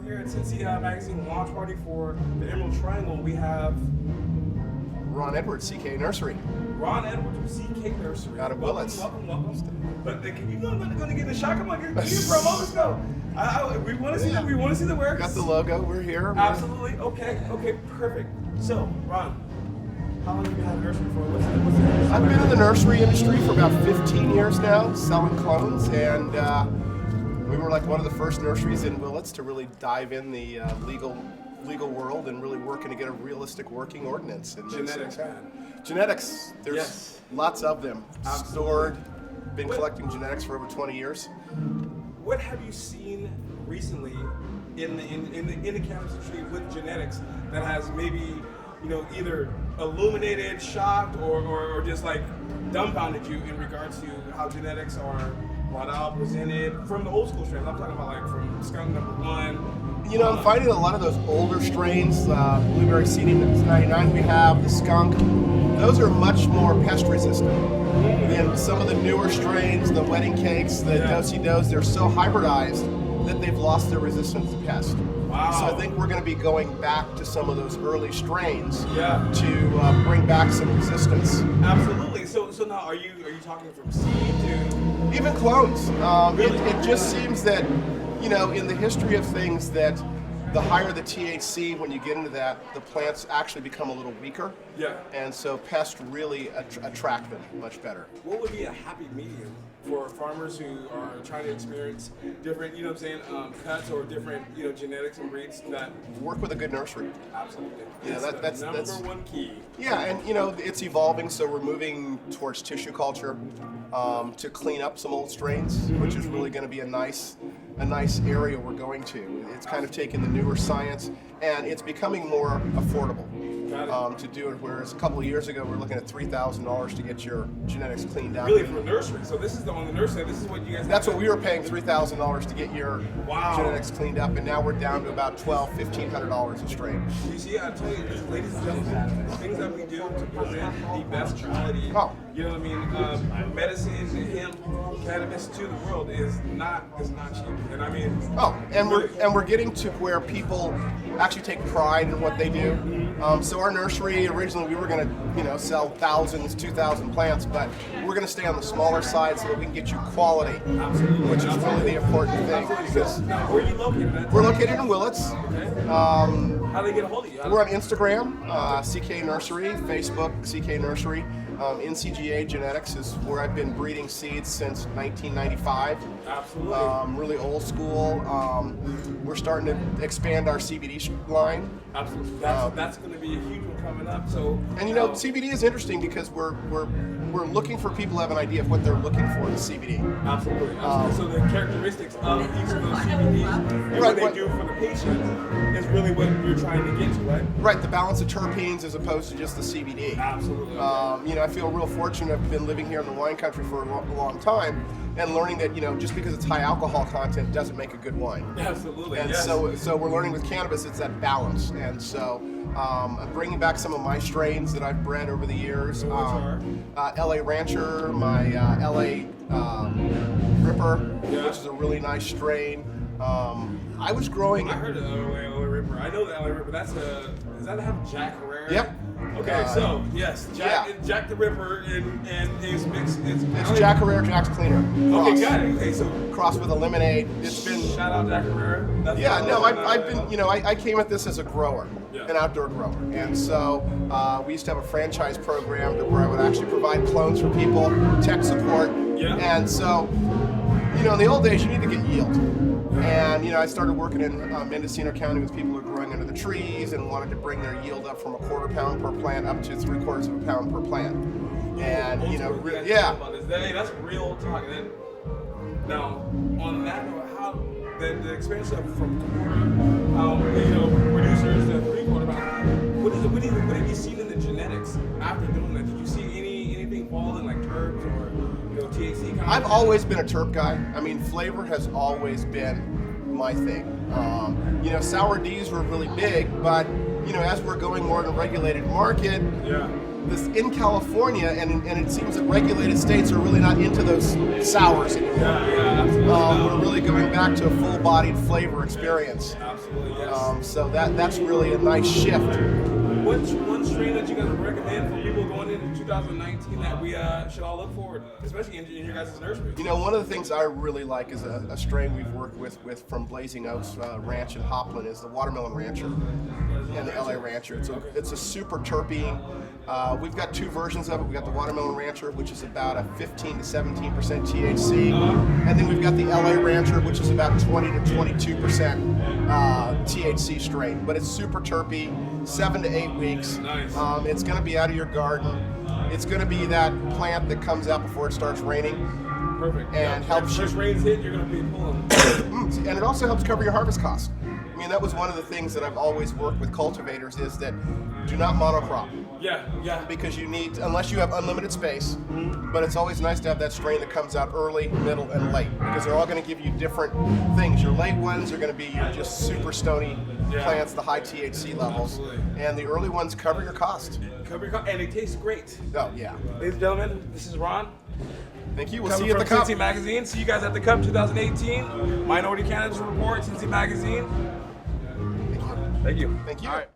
here at Sensi Magazine launch party for the Emerald Triangle. We have Ron Edwards, CK Nursery. Ron Edwards from CK Nursery. Out of Willits. Welcome. But can you going to get the shot? Come on, give me a promo. Let's go. We want to see we want to see the work. Got the logo. We're here. Absolutely. Okay. Perfect. So, Ron, how long have you had a nursery for? What's the I've been in the nursery industry for about 15 years now, selling clones, and we were like one of the first nurseries in Willits to really dive in the legal world and really working to get a realistic working ordinance. And genetics, genetics. There's lots of them. Absolutely. Stored. Been collecting genetics for over 20 years. What have you seen recently in the cannabis industry with genetics that has maybe either illuminated, shocked, or just like dumbfounded you in regards to how genetics are brought out, presented from the old school strains? I'm talking about like from skunk number 1. I'm finding a lot of those older strains, blueberry seeding 99 we have, the skunk, those are much more pest resistant. And some of the newer strains, the wedding cakes, the do-si-dos, they're so hybridized that they've lost their resistance to pest. Wow. So I think we're going to be going back to some of those early strains to bring back some resistance. Absolutely. So now are you talking from seed to even clones? Really? It just seems that in the history of things that the higher the THC, when you get into that, the plants actually become a little weaker. Yeah. And so pests really attract them much better. What would be a happy medium for farmers who are trying to experience different, cuts or different, genetics and breeds that work with a good nursery? Absolutely. Yeah, that's number one key. Yeah, and it's evolving, so we're moving towards tissue culture to clean up some old strains, which is really going to be a nice area we're going to. It's kind of taking the newer science, and it's becoming more affordable to do it. Whereas a couple of years ago, we were looking at $3,000 to get your genetics cleaned out. Really, for a nursery. So this is on the nursery. This is what you guys. That's what we were paying, $3,000 to get your genetics cleaned up, and now we're down to about $1,500 a strain. You see, I tell you, ladies and gentlemen, the things that we do to present the best quality, medicine, hemp, cannabis to the world is not cheap. And we're getting to where people actually take pride in what they do. So our nursery, originally we were going to sell thousands, 2,000 plants, but we're going to stay on the smaller side so that we can get you quality, which is really the important thing. Because where are you located? We're located in Willits. Okay. How do they get a hold of you? We're on Instagram, CK Nursery, Facebook, CK Nursery. NCGA Genetics is where I've been breeding seeds since 1995. Absolutely. Really old school. We're starting to expand our CBD line. Absolutely. That's going to be a huge one coming up. So. And CBD is interesting because we're looking for people who have an idea of what they're looking for in CBD. Absolutely. So the characteristics of each of those CBDs and what they do for the patient is really what you're trying to get to, right? Right. The balance of terpenes as opposed to just the CBD. Absolutely. I feel real fortunate. I've been living here in the wine country for a long time, and learning that just because it's high alcohol content doesn't make a good wine. Absolutely. And so we're learning with cannabis it's that balance. And so I'm bringing back some of my strains that I've bred over the years. LA Rancher, my LA Ripper, which is a really nice strain. I was growing. I heard of LA Ripper. I know the LA Ripper. Does that have Jack Herrera? Yep. Okay, so yes, Jack the Ripper and his mix. It's Jack Herrera, Jack's Cleaner. Cross. Okay, got it. Okay, so cross with a lemonade. It's been shout out Jack Herrera. I've been I came at this as a grower, an outdoor grower, and so we used to have a franchise program where I would actually provide clones for people, tech support, and so in the old days you need to get yield. And I started working in Mendocino County with people who are growing under the trees and wanted to bring their yield up from a quarter pound per plant up to 3/4 of a pound per plant. And that's real talk. Now, on that note, how the expansion from quarter, producers to 3/4 pound. What have you seen in the genetics after doing that? Did you see anything fall in like terps or THC? I've always been a terp guy. Flavor has always been my thing. Sour Ds were really big, but as we're going more in a regulated market, this in California, and it seems that regulated states are really not into those sours anymore. Absolutely. We're really going back to a full-bodied flavor experience. Absolutely, yes. So that's really a nice shift. What's one strain that you guys would recommend for people going into 2019 that we should all look forward, especially in your guys' nursery? You know, one of the things I really like is a strain we've worked with from Blazing Oaks Ranch in Hopland is the Watermelon Rancher and the LA Rancher. It's a super terpene. We've got two versions of it. We've got the Watermelon Rancher, which is about a 15 to 17% THC, and then we've got the LA Rancher, which is about 20 to 22% THC strain. But it's super terpene, 7 to 8 weeks. Nice. It's going to be out of your garden. It's going to be that plant that comes out before it starts raining. Perfect. And helps first you. rains hit, you're going to be pulling. And it also helps cover your harvest costs. I mean, that was one of the things that I've always worked with cultivators is that do not monocrop. Yeah. Because you need, unless you have unlimited space, but it's always nice to have that strain that comes out early, middle, and late, because they're all going to give you different things. Your late ones are going to be your just super stony plants, the high THC levels, and the early ones cover your cost. And it tastes great. Oh, yeah. Ladies and gentlemen, this is Ron. Thank you. We'll Coming see you at the from Cup. Sensi Magazine. See you guys at the Cup 2018. Minority Candidates Report, Sensi Magazine. Thank you. Thank you. Thank you. All right.